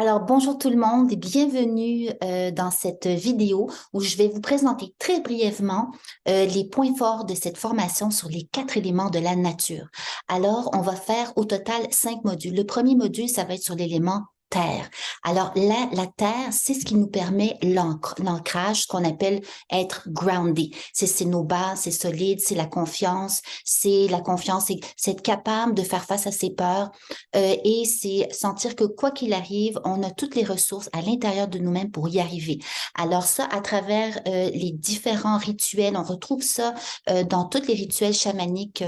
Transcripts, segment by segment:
Alors, bonjour tout le monde et bienvenue dans cette vidéo où je vais vous présenter très brièvement les points forts de cette formation sur les 4 éléments de la nature. Alors, on va faire au total 5 modules. Le premier module, ça va être sur l'élément terre. Alors, la terre, c'est ce qui nous permet l'ancrage, ce qu'on appelle être groundé. C'est nos bases, c'est solide, c'est la confiance, c'est être capable de faire face à ses peurs, et c'est sentir que quoi qu'il arrive, on a toutes les ressources à l'intérieur de nous-mêmes pour y arriver. Alors ça, à travers les différents rituels, on retrouve ça dans tous les rituels chamaniques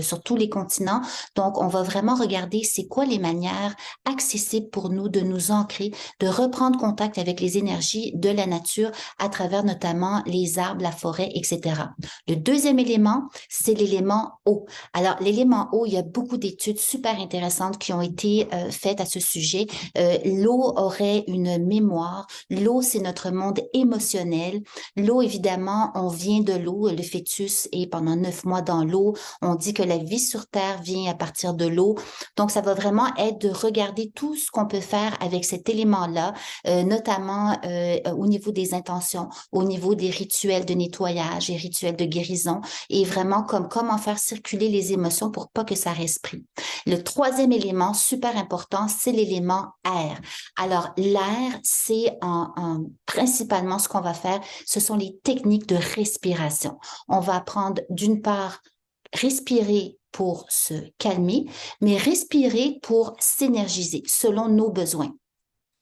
sur tous les continents. Donc, on va vraiment regarder c'est quoi les manières accessibles pour nous de nous ancrer, de reprendre contact avec les énergies de la nature à travers notamment les arbres, la forêt, etc. Le deuxième élément, c'est l'élément eau. Alors, l'élément eau, il y a beaucoup d'études super intéressantes qui ont été faites à ce sujet. L'eau aurait une mémoire. L'eau, c'est notre monde émotionnel. L'eau, évidemment, on vient de l'eau. Le fœtus est pendant 9 mois dans l'eau. On dit que la vie sur Terre vient à partir de l'eau. Donc, ça va vraiment être de regarder tout ce qu'on peut faire avec cet élément-là, notamment au niveau des intentions, au niveau des rituels de nettoyage et rituels de guérison, et vraiment comme comment faire circuler les émotions pour pas que ça reste pris. Le troisième élément super important, c'est l'élément air. Alors, l'air, c'est principalement ce qu'on va faire, ce sont les techniques de respiration. On va apprendre d'une part respirer pour se calmer, mais respirer pour s'énergiser selon nos besoins.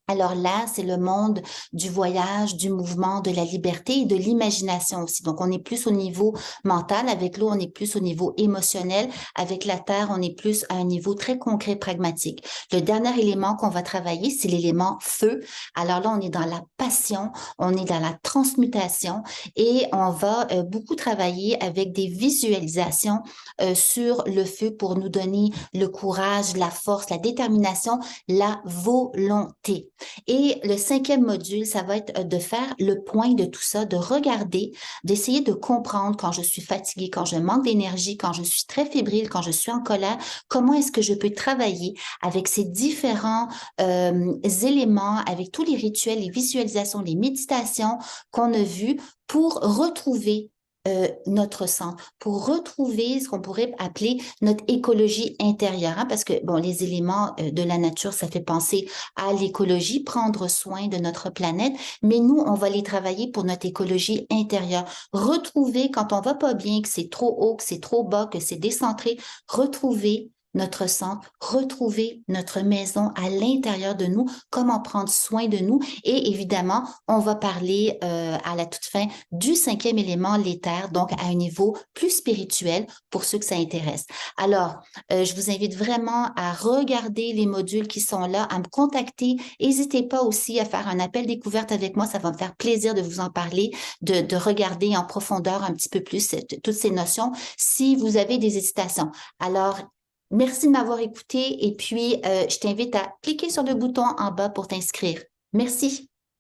Alors là, c'est le monde du voyage, du mouvement, de la liberté et de l'imagination aussi. Donc, on est plus au niveau mental. Avec l'eau, on est plus au niveau émotionnel. Avec la terre, on est plus à un niveau très concret, pragmatique. Le dernier élément qu'on va travailler, c'est l'élément feu. Alors là, on est dans la passion, on est dans la transmutation et on va beaucoup travailler avec des visualisations sur le feu pour nous donner le courage, la force, la détermination, la volonté. Et le cinquième module, ça va être de faire le point de tout ça, de regarder, d'essayer de comprendre quand je suis fatiguée, quand je manque d'énergie, quand je suis très fébrile, quand je suis en colère, comment est-ce que je peux travailler avec ces différents éléments, avec tous les rituels, les visualisations, les méditations qu'on a vues pour retrouver notre centre, pour retrouver ce qu'on pourrait appeler notre écologie intérieure, hein, parce que bon, les éléments de la nature, ça fait penser à l'écologie, prendre soin de notre planète, mais nous, on va les travailler pour notre écologie intérieure. Retrouver quand on va pas bien, que c'est trop haut, que c'est trop bas, que c'est décentré, retrouver notre centre, retrouver notre maison à l'intérieur de nous, comment prendre soin de nous. Et évidemment, on va parler à la toute fin du cinquième élément, l'éther, donc à un niveau plus spirituel pour ceux que ça intéresse. Alors, je vous invite vraiment à regarder les modules qui sont là, à me contacter. N'hésitez pas aussi à faire un appel découverte avec moi. Ça va me faire plaisir de vous en parler, de regarder en profondeur un petit peu plus toutes ces notions si vous avez des hésitations. Alors, merci de m'avoir écouté et puis je t'invite à cliquer sur le bouton en bas pour t'inscrire. Merci.